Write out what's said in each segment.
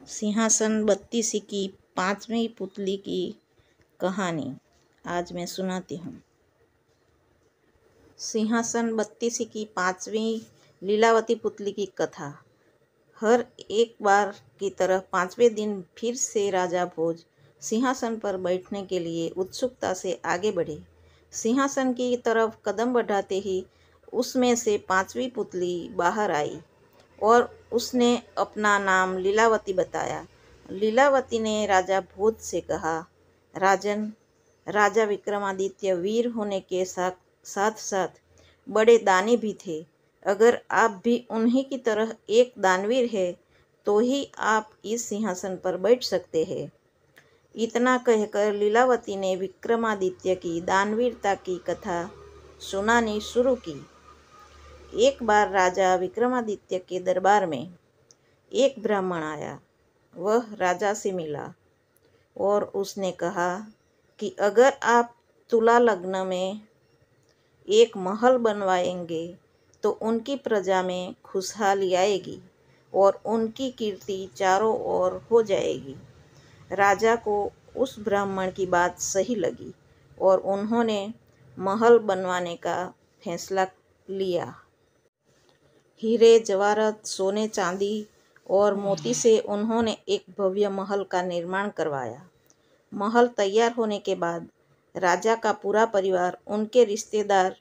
सिंहासन बत्तीसी की पांचवी पुतली की कहानी आज मैं सुनाती हूँ। सिंहासन बत्तीसी की पांचवी लीलावती पुतली की कथा। हर एक बार की तरह पांचवें दिन फिर से राजा भोज सिंहासन पर बैठने के लिए उत्सुकता से आगे बढ़े। सिंहासन की तरफ कदम बढ़ाते ही उसमें से पांचवी पुतली बाहर आई और उसने अपना नाम लीलावती बताया। लीलावती ने राजा भोज से कहा, राजन, राजा विक्रमादित्य वीर होने के साथ साथ बड़े दानी भी थे। अगर आप भी उन्हीं की तरह एक दानवीर है तो ही आप इस सिंहासन पर बैठ सकते हैं। इतना कहकर लीलावती ने विक्रमादित्य की दानवीरता की कथा सुनानी शुरू की। एक बार राजा विक्रमादित्य के दरबार में एक ब्राह्मण आया। वह राजा से मिला और उसने कहा कि अगर आप तुला लग्न में एक महल बनवाएंगे तो उनकी प्रजा में खुशहाली आएगी और उनकी कीर्ति चारों ओर हो जाएगी। राजा को उस ब्राह्मण की बात सही लगी और उन्होंने महल बनवाने का फैसला लिया। हीरे जवाहरात, सोने चांदी और मोती से उन्होंने एक भव्य महल का निर्माण करवाया। महल तैयार होने के बाद राजा का पूरा परिवार, उनके रिश्तेदार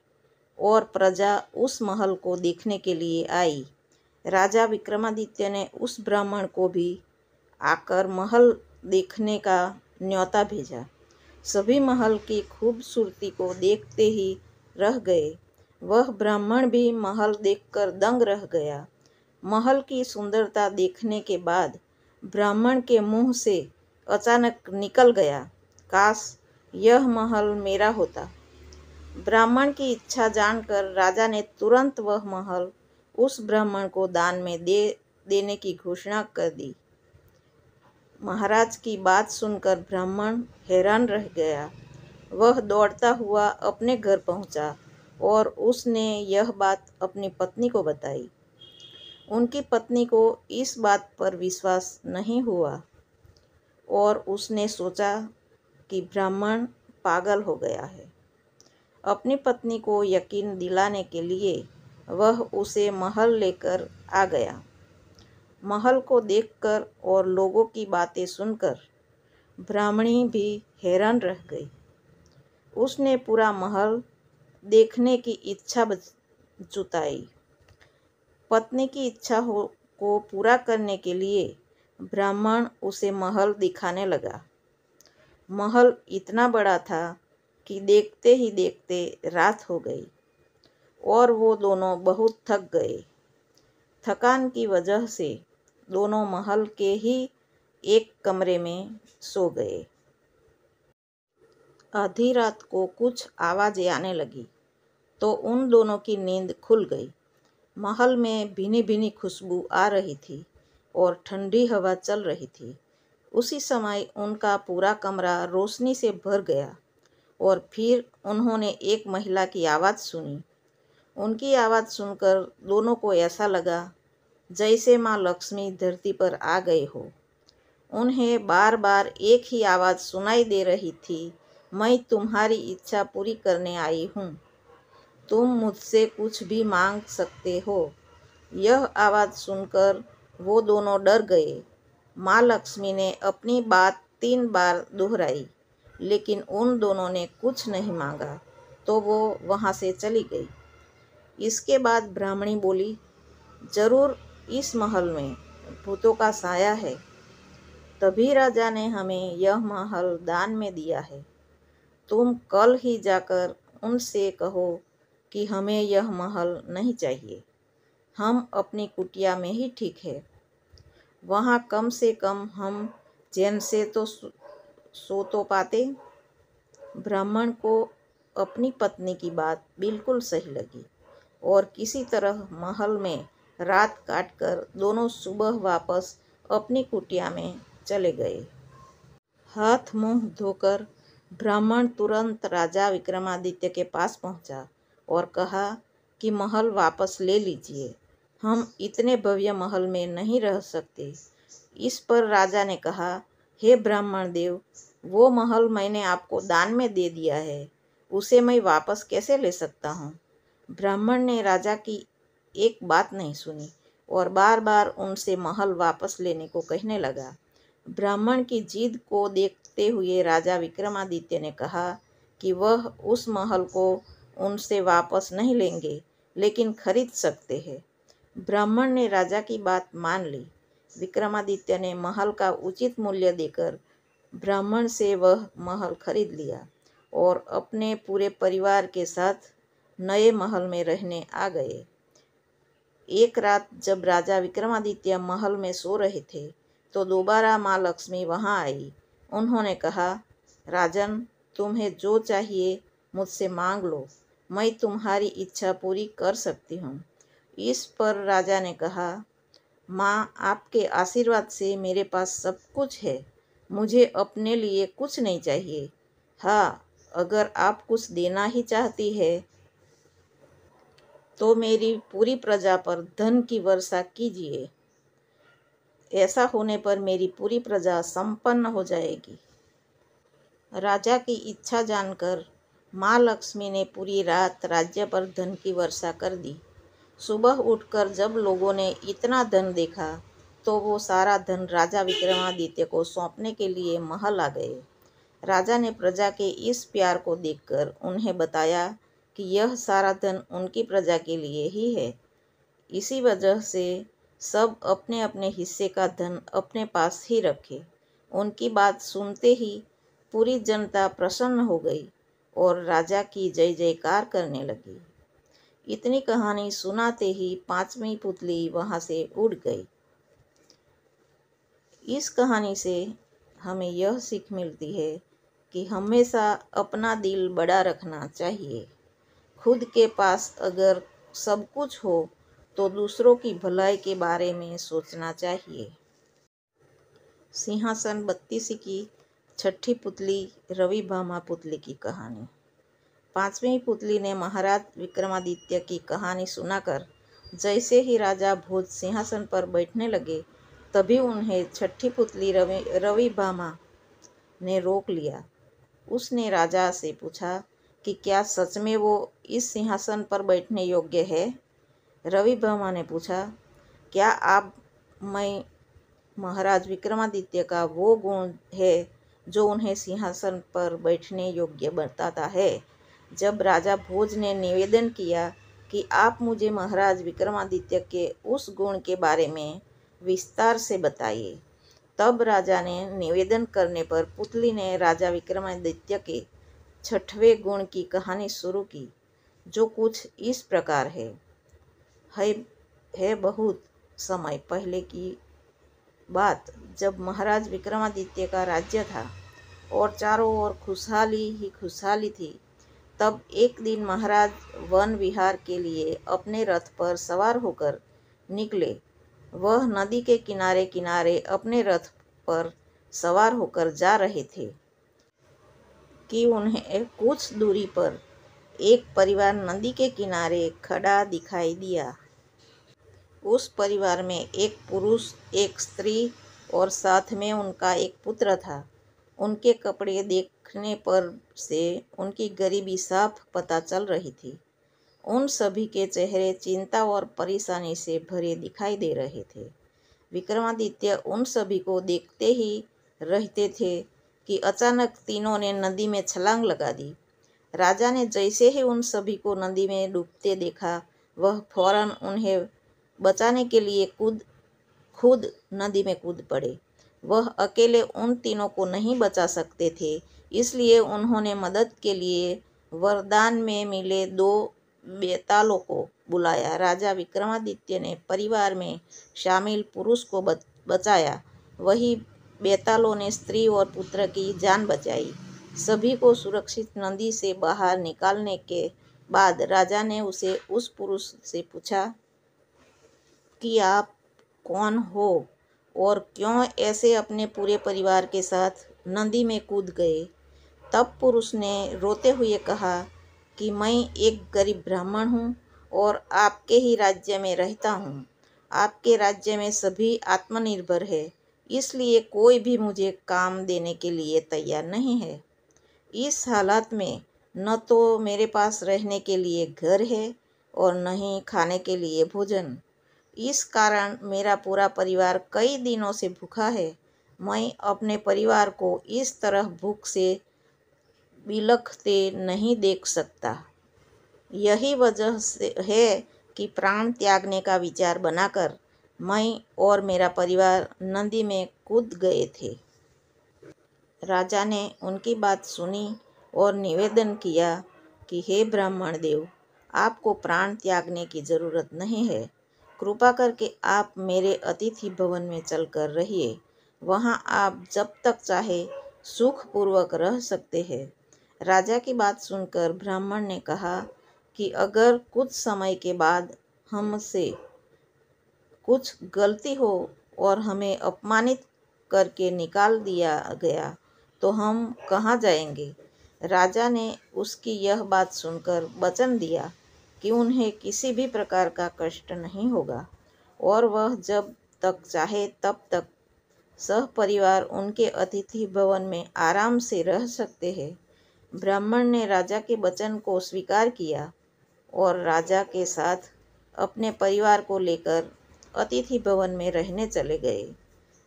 और प्रजा उस महल को देखने के लिए आई। राजा विक्रमादित्य ने उस ब्राह्मण को भी आकर महल देखने का न्योता भेजा। सभी महल की खूबसूरती को देखते ही रह गए। वह ब्राह्मण भी महल देखकर दंग रह गया। महल की सुंदरता देखने के बाद ब्राह्मण के मुंह से अचानक निकल गया, काश यह महल मेरा होता। ब्राह्मण की इच्छा जानकर राजा ने तुरंत वह महल उस ब्राह्मण को दान में देने की घोषणा कर दी। महाराज की बात सुनकर ब्राह्मण हैरान रह गया। वह दौड़ता हुआ अपने घर पहुंचा और उसने यह बात अपनी पत्नी को बताई। उनकी पत्नी को इस बात पर विश्वास नहीं हुआ और उसने सोचा कि ब्राह्मण पागल हो गया है। अपनी पत्नी को यकीन दिलाने के लिए वह उसे महल लेकर आ गया। महल को देखकर और लोगों की बातें सुनकर ब्राह्मणी भी हैरान रह गई। उसने पूरा महल देखने की इच्छा जताई। पत्नी की इच्छा को पूरा करने के लिए ब्राह्मण उसे महल दिखाने लगा। महल इतना बड़ा था कि देखते ही देखते रात हो गई और वो दोनों बहुत थक गए। थकान की वजह से दोनों महल के ही एक कमरे में सो गए। आधी रात को कुछ आवाज़ें आने लगी तो उन दोनों की नींद खुल गई। महल में भीनी भीनी खुशबू आ रही थी और ठंडी हवा चल रही थी। उसी समय उनका पूरा कमरा रोशनी से भर गया और फिर उन्होंने एक महिला की आवाज़ सुनी। उनकी आवाज़ सुनकर दोनों को ऐसा लगा जैसे माँ लक्ष्मी धरती पर आ गए हो। उन्हें बार बार एक ही आवाज़ सुनाई दे रही थी, मैं तुम्हारी इच्छा पूरी करने आई हूँ, तुम मुझसे कुछ भी मांग सकते हो। यह आवाज़ सुनकर वो दोनों डर गए। माँ लक्ष्मी ने अपनी बात 3 बार दोहराई, लेकिन उन दोनों ने कुछ नहीं मांगा तो वो वहाँ से चली गई। इसके बाद ब्राह्मणी बोली, जरूर इस महल में भूतों का साया है, तभी राजा ने हमें यह महल दान में दिया है। तुम कल ही जाकर उनसे कहो कि हमें यह महल नहीं चाहिए, हम अपनी कुटिया में ही ठीक है। वहाँ कम से कम हम चैन से तो सो तो पाते। ब्राह्मण को अपनी पत्नी की बात बिल्कुल सही लगी और किसी तरह महल में रात काटकर दोनों सुबह वापस अपनी कुटिया में चले गए। हाथ मुंह धोकर ब्राह्मण तुरंत राजा विक्रमादित्य के पास पहुंचा और कहा कि महल वापस ले लीजिए, हम इतने भव्य महल में नहीं रह सकते। इस पर राजा ने कहा, हे ब्राह्मण देव, वो महल मैंने आपको दान में दे दिया है, उसे मैं वापस कैसे ले सकता हूँ। ब्राह्मण ने राजा की एक बात नहीं सुनी और बार बार उनसे महल वापस लेने को कहने लगा। ब्राह्मण की जिद को देखते हुए राजा विक्रमादित्य ने कहा कि वह उस महल को उनसे वापस नहीं लेंगे, लेकिन खरीद सकते हैं। ब्राह्मण ने राजा की बात मान ली। विक्रमादित्य ने महल का उचित मूल्य देकर ब्राह्मण से वह महल खरीद लिया और अपने पूरे परिवार के साथ नए महल में रहने आ गए। एक रात जब राजा विक्रमादित्य महल में सो रहे थे तो दोबारा माँ लक्ष्मी वहाँ आई। उन्होंने कहा, राजन, तुम्हें जो चाहिए मुझसे मांग लो, मैं तुम्हारी इच्छा पूरी कर सकती हूँ। इस पर राजा ने कहा, माँ, आपके आशीर्वाद से मेरे पास सब कुछ है, मुझे अपने लिए कुछ नहीं चाहिए। हाँ, अगर आप कुछ देना ही चाहती है तो मेरी पूरी प्रजा पर धन की वर्षा कीजिए। ऐसा होने पर मेरी पूरी प्रजा संपन्न हो जाएगी। राजा की इच्छा जानकर माँ लक्ष्मी ने पूरी रात राज्य पर धन की वर्षा कर दी। सुबह उठकर जब लोगों ने इतना धन देखा तो वो सारा धन राजा विक्रमादित्य को सौंपने के लिए महल आ गए। राजा ने प्रजा के इस प्यार को देखकर उन्हें बताया कि यह सारा धन उनकी प्रजा के लिए ही है। इसी वजह से सब अपने अपने हिस्से का धन अपने पास ही रखे। उनकी बात सुनते ही पूरी जनता प्रसन्न हो गई और राजा की जय जयकार करने लगी। इतनी कहानी सुनाते ही पांचवी पुतली वहां से उड़ गई। इस कहानी से हमें यह सीख मिलती है कि हमेशा अपना दिल बड़ा रखना चाहिए। खुद के पास अगर सब कुछ हो तो दूसरों की भलाई के बारे में सोचना चाहिए। सिंहासन बत्तीसी की छठी पुतली रविभामा पुतली की कहानी। पांचवी पुतली ने महाराज विक्रमादित्य की कहानी सुनाकर जैसे ही राजा भोज सिंहासन पर बैठने लगे, तभी उन्हें छठी पुतली रविभामा ने रोक लिया। उसने राजा से पूछा कि क्या सच में वो इस सिंहासन पर बैठने योग्य है। रविभामा ने पूछा, क्या आप मैं महाराज विक्रमादित्य का वो गुण है जो उन्हें सिंहासन पर बैठने योग्य बताता है। जब राजा भोज ने निवेदन किया कि आप मुझे महाराज विक्रमादित्य के उस गुण के बारे में विस्तार से बताइए, तब राजा ने निवेदन करने पर पुतली ने राजा विक्रमादित्य के छठवें गुण की कहानी शुरू की, जो कुछ इस प्रकार है बहुत समय पहले की बात, जब महाराज विक्रमादित्य का राज्य था और चारों ओर खुशहाली ही खुशहाली थी, तब एक दिन महाराज वन विहार के लिए अपने रथ पर सवार होकर निकले। वह नदी के किनारे किनारे अपने रथ पर सवार होकर जा रहे थे कि उन्हें कुछ दूरी पर एक परिवार नदी के किनारे खड़ा दिखाई दिया। उस परिवार में एक पुरुष, एक स्त्री और साथ में उनका एक पुत्र था। उनके कपड़े देखने पर से उनकी गरीबी साफ पता चल रही थी। उन सभी के चेहरे चिंता और परेशानी से भरे दिखाई दे रहे थे। विक्रमादित्य उन सभी को देखते ही रहते थे कि अचानक तीनों ने नदी में छलांग लगा दी। राजा ने जैसे ही उन सभी को नदी में डूबते देखा, वह फौरन उन्हें बचाने के लिए खुद नदी में कूद पड़े। वह अकेले उन तीनों को नहीं बचा सकते थे, इसलिए उन्होंने मदद के लिए वरदान में मिले 2 बेतालों को बुलाया। राजा विक्रमादित्य ने परिवार में शामिल पुरुष को बचाया, वही बेतालों ने स्त्री और पुत्र की जान बचाई। सभी को सुरक्षित नदी से बाहर निकालने के बाद राजा ने उस पुरुष से पूछा कि आप कौन हो और क्यों ऐसे अपने पूरे परिवार के साथ नदी में कूद गए। तब पुरुष ने रोते हुए कहा कि मैं एक गरीब ब्राह्मण हूँ और आपके ही राज्य में रहता हूँ। आपके राज्य में सभी आत्मनिर्भर है, इसलिए कोई भी मुझे काम देने के लिए तैयार नहीं है। इस हालत में न तो मेरे पास रहने के लिए घर है और न ही खाने के लिए भोजन। इस कारण मेरा पूरा परिवार कई दिनों से भूखा है। मैं अपने परिवार को इस तरह भूख से बिलखते नहीं देख सकता। यही वजह से है कि प्राण त्यागने का विचार बनाकर मैं और मेरा परिवार नदी में कूद गए थे। राजा ने उनकी बात सुनी और निवेदन किया कि हे ब्राह्मण देव, आपको प्राण त्यागने की जरूरत नहीं है। कृपा करके आप मेरे अतिथि भवन में चलकर रहिए। वहाँ आप जब तक चाहे सुखपूर्वक रह सकते हैं। राजा की बात सुनकर ब्राह्मण ने कहा कि अगर कुछ समय के बाद हमसे कुछ गलती हो और हमें अपमानित करके निकाल दिया गया तो हम कहाँ जाएंगे। राजा ने उसकी यह बात सुनकर वचन दिया कि उन्हें किसी भी प्रकार का कष्ट नहीं होगा और वह जब तक चाहे तब तक सहपरिवार उनके अतिथि भवन में आराम से रह सकते हैं। ब्राह्मण ने राजा के वचन को स्वीकार किया और राजा के साथ अपने परिवार को लेकर अतिथि भवन में रहने चले गए।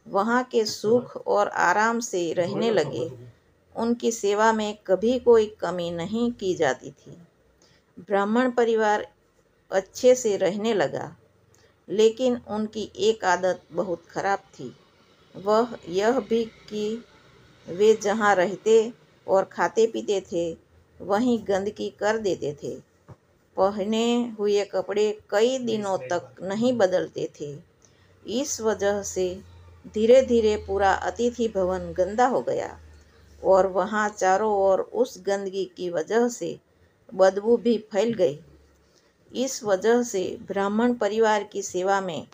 वहाँ के सुख और आराम से रहने लगे। उनकी सेवा में कभी कोई कमी नहीं की जाती थी। ब्राह्मण परिवार अच्छे से रहने लगा, लेकिन उनकी एक आदत बहुत खराब थी। वह यह भी कि वे जहाँ रहते और खाते पीते थे वहीं गंदगी कर देते थे। पहने हुए कपड़े कई दिनों तक नहीं बदलते थे। इस वजह से धीरे धीरे पूरा अतिथि भवन गंदा हो गया और वहाँ चारों ओर उस गंदगी की वजह से बदबू भी फैल गई। इस वजह से ब्राह्मण परिवार की सेवा में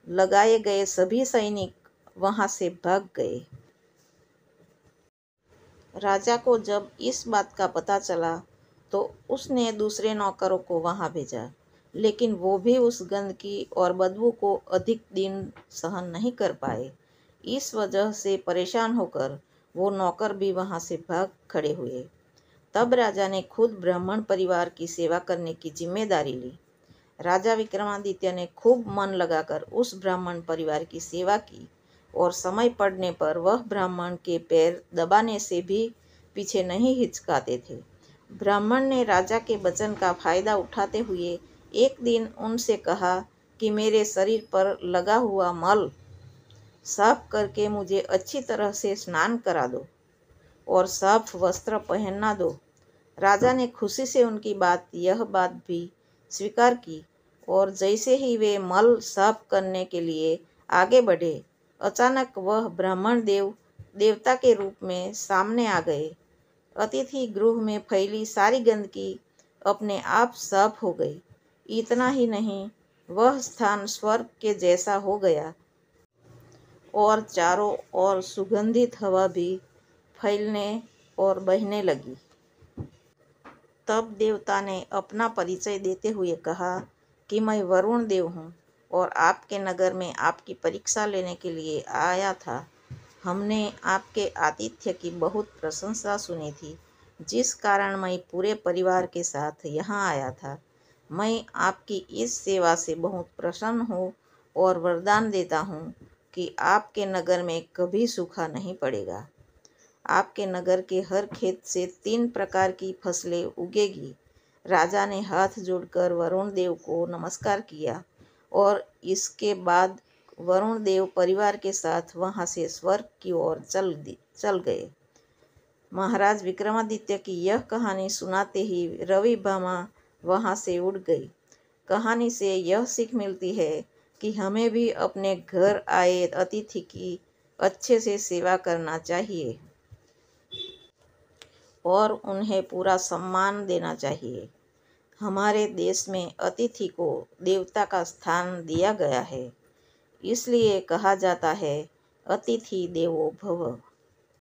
लगाए गए सभी सैनिक वहाँ से भाग गए। राजा को जब इस बात का पता चला तो उसने दूसरे नौकरों को वहाँ भेजा, लेकिन वो भी उस गंदगी और बदबू को अधिक दिन सहन नहीं कर पाए। इस वजह से परेशान होकर वो नौकर भी वहाँ से भाग खड़े हुए। तब राजा ने खुद ब्राह्मण परिवार की सेवा करने की जिम्मेदारी ली। राजा विक्रमादित्य ने खूब मन लगाकर उस ब्राह्मण परिवार की सेवा की और समय पड़ने पर वह ब्राह्मण के पैर दबाने से भी पीछे नहीं हिचकाते थे। ब्राह्मण ने राजा के वचन का फायदा उठाते हुए एक दिन उनसे कहा कि मेरे शरीर पर लगा हुआ मल साफ करके मुझे अच्छी तरह से स्नान करा दो और साफ वस्त्र पहनना दो। राजा ने खुशी से उनकी यह बात भी स्वीकार की और जैसे ही वे मल साफ करने के लिए आगे बढ़े, अचानक वह ब्राह्मण देवता के रूप में सामने आ गए। अतिथि गृह में फैली सारी गंदगी अपने आप साफ हो गई। इतना ही नहीं, वह स्थान स्वर्ग के जैसा हो गया और चारों ओर सुगंधित हवा भी फैलने और बहने लगी। तब देवता ने अपना परिचय देते हुए कहा कि मैं वरुण देव हूँ और आपके नगर में आपकी परीक्षा लेने के लिए आया था। हमने आपके आतिथ्य की बहुत प्रशंसा सुनी थी, जिस कारण मैं पूरे परिवार के साथ यहाँ आया था। मैं आपकी इस सेवा से बहुत प्रसन्न हूँ और वरदान देता हूँ कि आपके नगर में कभी सूखा नहीं पड़ेगा। आपके नगर के हर खेत से 3 प्रकार की फसलें उगेगी। राजा ने हाथ जोड़कर वरुण देव को नमस्कार किया और इसके बाद वरुण देव परिवार के साथ वहां से स्वर्ग की ओर चल गए। महाराज विक्रमादित्य की यह कहानी सुनाते ही रवि भामा वहां से उड़ गई। कहानी से यह सीख मिलती है कि हमें भी अपने घर आए अतिथि की अच्छे से सेवा करना चाहिए और उन्हें पूरा सम्मान देना चाहिए। हमारे देश में अतिथि को देवता का स्थान दिया गया है, इसलिए कहा जाता है अतिथि देवो भव।